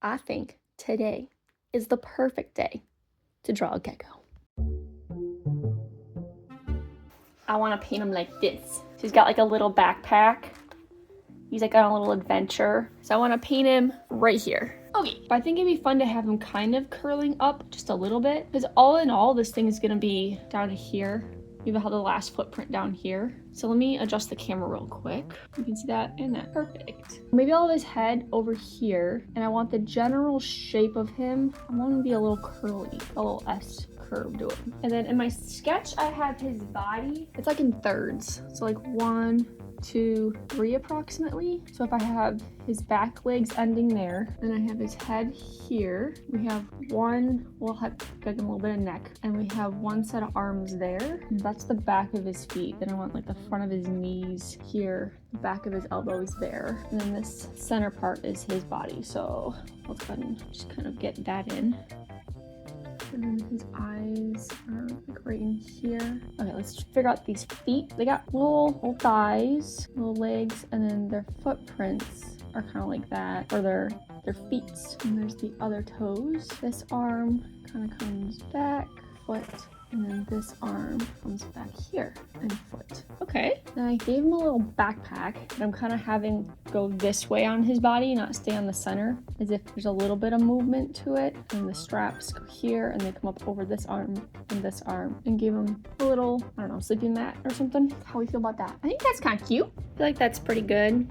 I think today is the perfect day to draw a gecko. I want to paint him like this. He's got like a little backpack. He's like on a little adventure. So I want to paint him right here. Okay, but I think it'd be fun to have him kind of curling up just a little bit, because all in all, this thing is gonna be down to here. You have the last footprint down here. So let me adjust the camera real quick. You can see that and that, perfect. Maybe I'll have his head over here, and I want the general shape of him. I want him to be a little curly, a little S curve to him. And then in my sketch, I have his body. It's like in thirds. So like 1, 2, 3 approximately. So if I have his back legs ending there, then I have his head here. We have one, we'll have like a little bit of neck, and we have one set of arms there. And that's the back of his feet. Then I want like the front of his knees here, the back of his elbows there, and then this center part is his body. So let's go ahead and just kind of get that in. And then his eyes are like right in here. Okay, let's figure out these feet. They got little thighs, little legs, and then their footprints are kind of like that, or their feet. And there's the other toes. This arm kind of comes back, foot, and then this arm comes back here and foot. Okay, then I gave him a little backpack that I'm kind of having go this way on his body, not stay on the center, as if there's a little bit of movement to it. And the straps go here and they come up over this arm and this arm, and gave him a little, I don't know, sleeping mat or something. How we feel about that? I think that's kind of cute. I feel like that's pretty good.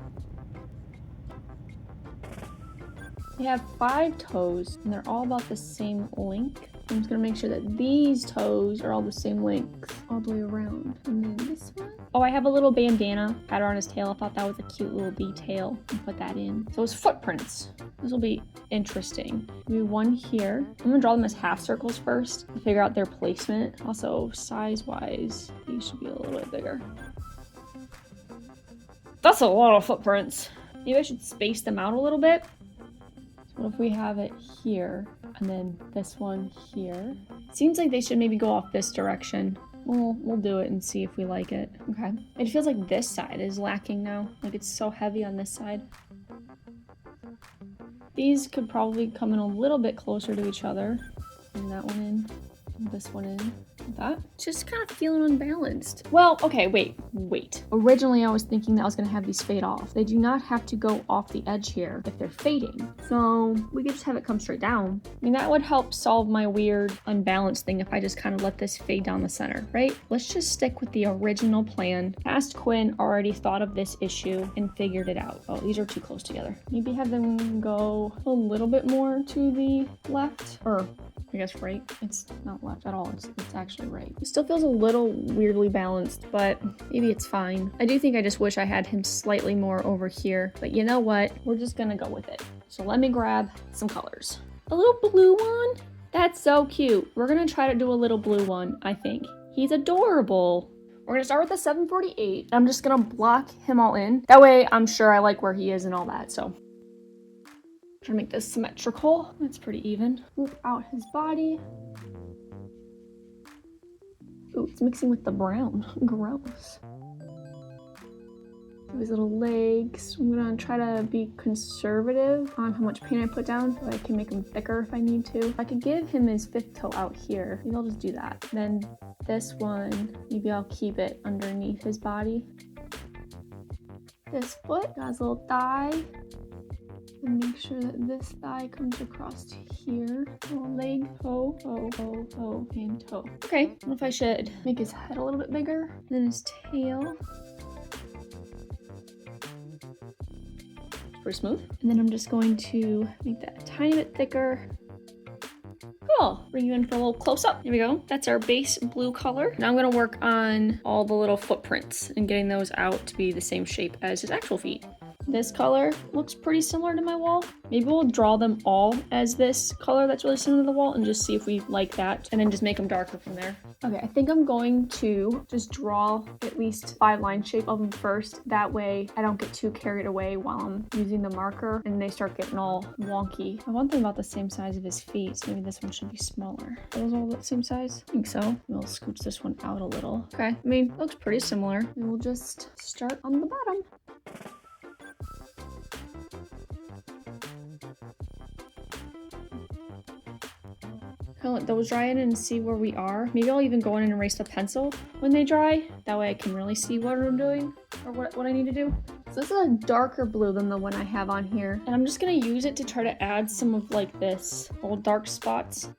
We have 5 toes and they're all about the same length. I'm just gonna make sure that these toes are all the same length all the way around. And then this one. Oh, I have a little bandana pattern on his tail. I thought that was a cute little detail. I'll put that in. So his footprints. This will be interesting. Maybe one here. I'm gonna draw them as half circles first to figure out their placement. Also, size-wise, these should be a little bit bigger. That's a lot of footprints. Maybe I should space them out a little bit. What if we have it here and then this one here? Seems like they should maybe go off this direction. We'll do it and see if we like it. Okay. It feels like this side is lacking now. Like it's so heavy on this side. These could probably come in a little bit closer to each other. Bring that one in, and this one in. Like that. Just kind of feeling unbalanced. Well, okay, wait. Originally, I was thinking that I was gonna have these fade off. They do not have to go off the edge here if they're fading. So we could just have it come straight down. I mean, that would help solve my weird unbalanced thing if I just kind of let this fade down the center, right? Let's just stick with the original plan. Past Quinn already thought of this issue and figured it out. Oh, these are too close together. Maybe have them go a little bit more to the left, or I guess right. It's not left at all. It's actually right. It still feels a little weirdly balanced, but maybe it's fine. I do think I just wish I had him slightly more over here, but you know what? We're just gonna go with it. So let me grab some colors. A little blue one? That's so cute. We're gonna try to do a little blue one, I think. He's adorable. We're gonna start with the 748. I'm just gonna block him all in. That way I'm sure I like where he is and all that, so. Trying to make this symmetrical. That's pretty even. Move out his body. Ooh, it's mixing with the brown. Gross. His little legs. I'm gonna try to be conservative on how much paint I put down so I can make him thicker if I need to. I could give him his 5th toe out here. Maybe I'll just do that. Then this one, maybe I'll keep it underneath his body. This foot got his little thigh. And make sure that this thigh comes across to here. Little leg, toe, and toe. Okay, I don't know if I should make his head a little bit bigger. And then his tail. Pretty smooth. And then I'm just going to make that a tiny bit thicker. Cool. Bring you in for a little close-up. Here we go. That's our base blue color. Now I'm gonna work on all the little footprints and getting those out to be the same shape as his actual feet. This color looks pretty similar to my wall. Maybe we'll draw them all as this color that's really similar to the wall and just see if we like that, and then just make them darker from there. Okay, I think I'm going to just draw at least 5 line shape of them first. That way I don't get too carried away while I'm using the marker and they start getting all wonky. I want them about the same size of his feet, so maybe this one should be smaller. Are those all the same size? I think so. We'll scooch this one out a little. Okay, I mean, it looks pretty similar. And we'll just start on the bottom. I'll let those dry in and see where we are. Maybe I'll even go in and erase the pencil when they dry. That way I can really see what I'm doing or what I need to do. So this is a darker blue than the one I have on here. And I'm just gonna use it to try to add some of like this little dark spots.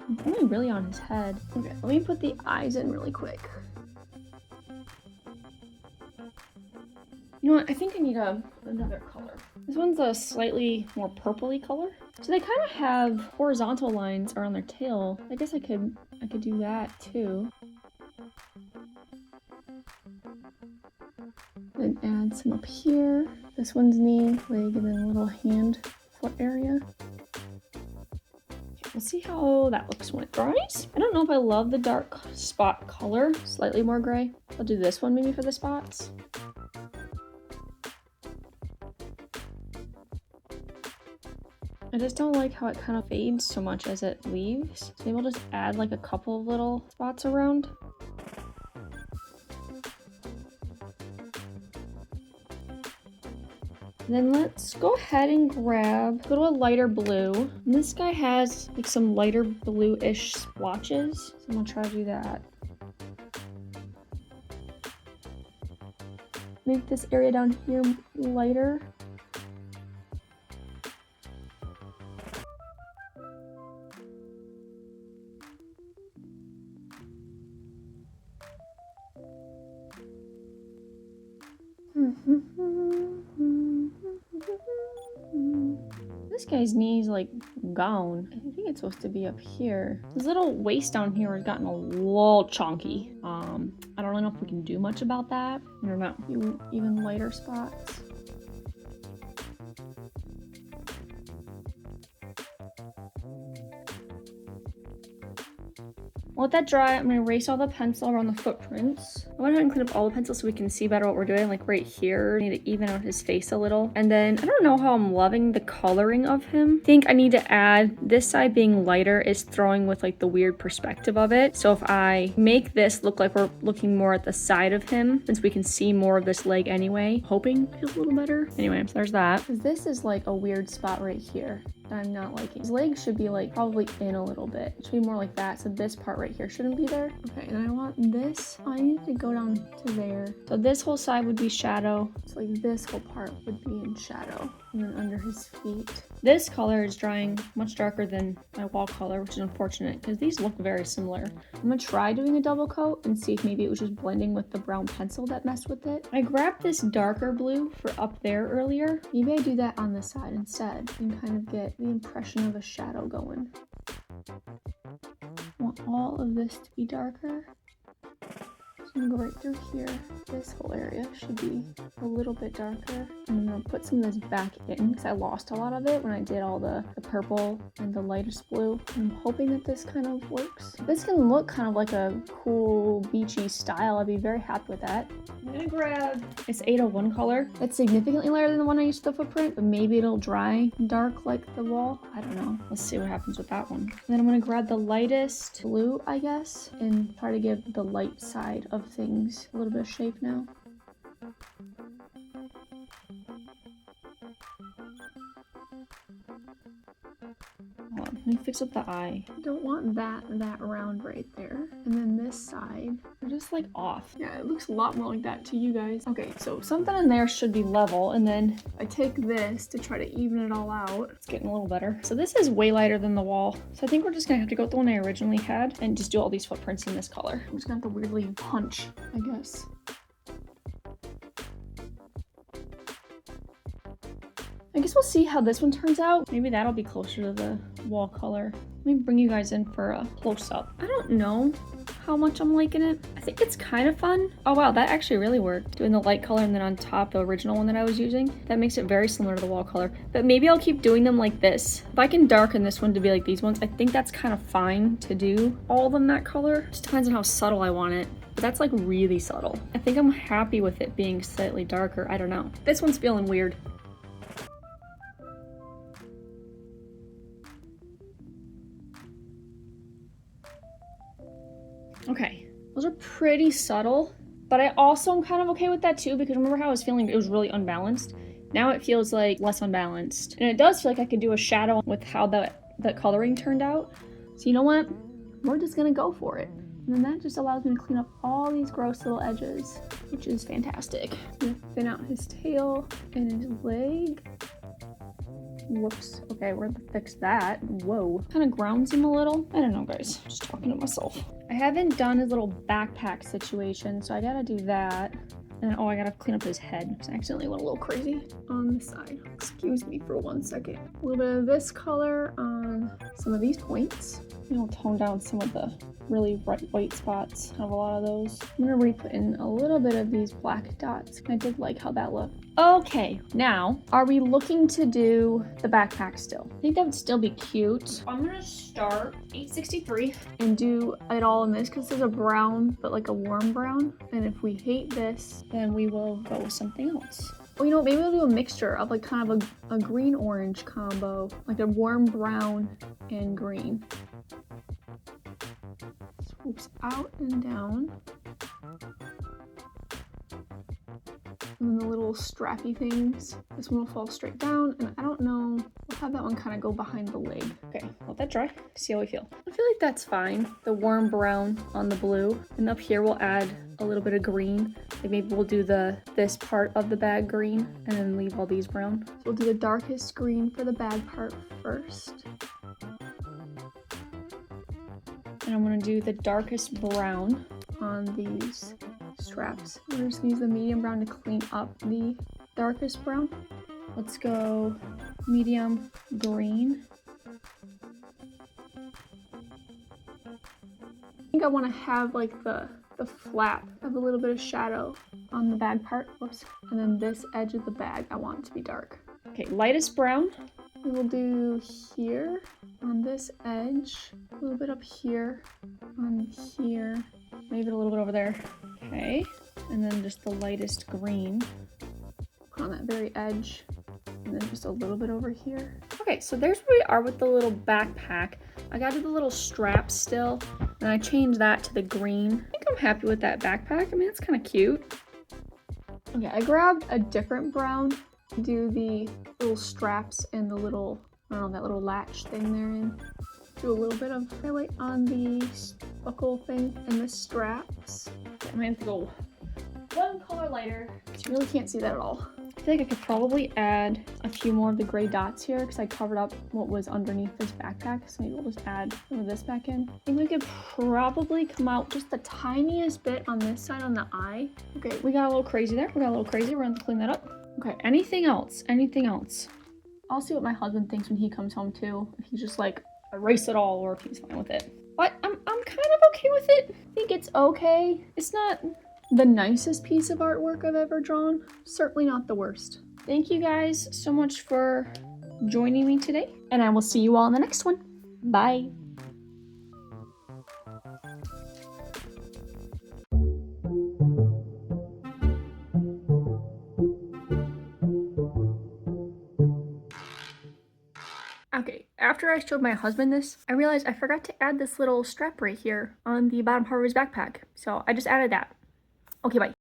It's only really on his head. Okay, let me put the eyes in really quick. You know what, I think I need another color. This one's a slightly more purpley color. So they kind of have horizontal lines around their tail. I guess I could do that too. Then add some up here. This one's knee, leg, and then a little hand, foot area. We'll see how that looks when it dries. I don't know if I love the dark spot color, slightly more gray. I'll do this one maybe for the spots. I just don't like how it kind of fades so much as it leaves. So maybe I'll just add like a couple of little spots around. And then let's go ahead and go to a lighter blue. And this guy has like some lighter blue-ish splotches. So I'm gonna try to do that. Make this area down here lighter. This guy's knee's like gone. I think it's supposed to be up here. This little waist down here has gotten a little chunky. I don't really know if we can do much about that. I don't know. Even lighter spots. Let that dry. I'm gonna erase all the pencil around the footprints. I went ahead and clean up all the pencils so we can see better what we're doing. Like right here, I need to even out his face a little. And then I don't know how I'm loving the coloring of him. I think I need to add this side being lighter is throwing with like the weird perspective of it. So if I make this look like we're looking more at the side of him, since we can see more of this leg anyway, hoping it feels a little better. Anyway, so there's that. This is like a weird spot right here that I'm not liking. His legs should be like probably in a little bit. It should be more like that. So this part right here shouldn't be there. Okay, and I want this. I need to go down to there. So this whole side would be shadow. So like this whole part would be in shadow. And then under his feet. This color is drying much darker than my wall color, which is unfortunate because these look very similar. I'm gonna try doing a double coat and see if maybe it was just blending with the brown pencil that messed with it. I grabbed this darker blue for up there earlier. Maybe I do that on the side instead and kind of get the impression of a shadow going. I want all of this to be darker. So I'm gonna go right through here. This whole area should be a little bit darker. I'm gonna put some of this back in because I lost a lot of it when I did all the purple and the lightest blue. I'm hoping that this kind of works. This can look kind of like a cool beachy style. I'd be very happy with that. I'm gonna grab this 801 color. It's significantly lighter than the one I used for the footprint, but maybe it'll dry dark like the wall. I don't know. Let's see what happens with that one. And then I'm gonna grab the lightest blue, I guess, and try to give the light side of things a little bit of shape now. Hold on, let me fix up the eye. I don't want that round right there. And then this side, they're just like off. Yeah, it looks a lot more like that to you guys. Okay, so something in there should be level. And then I take this to try to even it all out. It's getting a little better. So this is way lighter than the wall. So I think we're just gonna have to go with the one I originally had and just do all these footprints in this color. I'm just gonna have to weirdly punch, I guess. I guess we'll see how this one turns out. Maybe that'll be closer to the wall color. Let me bring you guys in for a close-up. I don't know how much I'm liking it. I think it's kind of fun. Oh wow, that actually really worked. Doing the light color and then on top the original one that I was using. That makes it very similar to the wall color. But maybe I'll keep doing them like this. If I can darken this one to be like these ones, I think that's kind of fine to do all of them that color. Just depends on how subtle I want it. But that's like really subtle. I think I'm happy with it being slightly darker. I don't know. This one's feeling weird. Okay, those are pretty subtle, but I also am kind of okay with that too, because remember how I was feeling it was really unbalanced? Now it feels like less unbalanced. And it does feel like I could do a shadow with how that the coloring turned out. So you know what? We're just gonna go for it. And then that just allows me to clean up all these gross little edges, which is fantastic. I'm gonna thin out his tail and his leg. Whoops. Okay, we're gonna fix that. Whoa. Kind of grounds him a little. I don't know, guys. Just talking to myself. I haven't done his little backpack situation, so I gotta do that. And then, oh, I gotta clean up his head. I accidentally went a little crazy on the side. Excuse me for 1 second. A little bit of this color on some of these points. And I'll tone down some of the really bright white spots. I have a lot of those. I'm gonna re-put in a little bit of these black dots. I did like how that looked. Okay, now, are we looking to do the backpack still? I think that would still be cute. I'm gonna start 863 and do it all in this because there's a brown, but like a warm brown. And if we hate this, then we will go with something else. Well, you know, maybe we'll do a mixture of like kind of a green-orange combo, like a warm brown and green. Swoops out and down. And then the little strappy things. This one will fall straight down, and I don't know. We'll have that one kind of go behind the leg. Okay, let that dry. See how we feel. I feel like that's fine. The warm brown on the blue. And up here we'll add a little bit of green. Like maybe we'll do this part of the bag green and then leave all these brown. So we'll do the darkest green for the bag part first. And I'm gonna do the darkest brown on these straps. We're just gonna use the medium brown to clean up the darkest brown. Let's go medium green. I think I want to have like the flap have a little bit of shadow on the bag part. Whoops. And then this edge of the bag, I want it to be dark. Okay, lightest brown. We will do here on this edge, a little bit up here, on here, maybe a little bit over there. Okay, and then just the lightest green on that very edge, and then just a little bit over here. Okay, so there's where we are with the little backpack. I got the little strap still, and I changed that to the green. I think I'm happy with that backpack. I mean, it's kind of cute. Okay, I grabbed a different brown to do the little straps and the little, I don't know, that little latch thing they're in. Do a little bit of highlight on the buckle thing and the straps. Okay, I'm gonna have to go one color lighter. You really can't see that at all. I feel like I could probably add a few more of the gray dots here because I covered up what was underneath this backpack. So maybe we'll just add some of this back in. I think we could probably come out just the tiniest bit on this side on the eye. Okay, we got a little crazy there. We got a little crazy. We're gonna have to clean that up. Okay, anything else? Anything else? I'll see what my husband thinks when he comes home too. If he's just like, erase it all, or if he's fine with it. But I'm kind of okay with it. I think it's okay. It's not the nicest piece of artwork I've ever drawn. Certainly not the worst. Thank you guys so much for joining me today, and I will see you all in the next one. Bye. Okay, after I showed my husband this, I realized I forgot to add this little strap right here on the bottom part of his backpack. So I just added that. Okay, bye.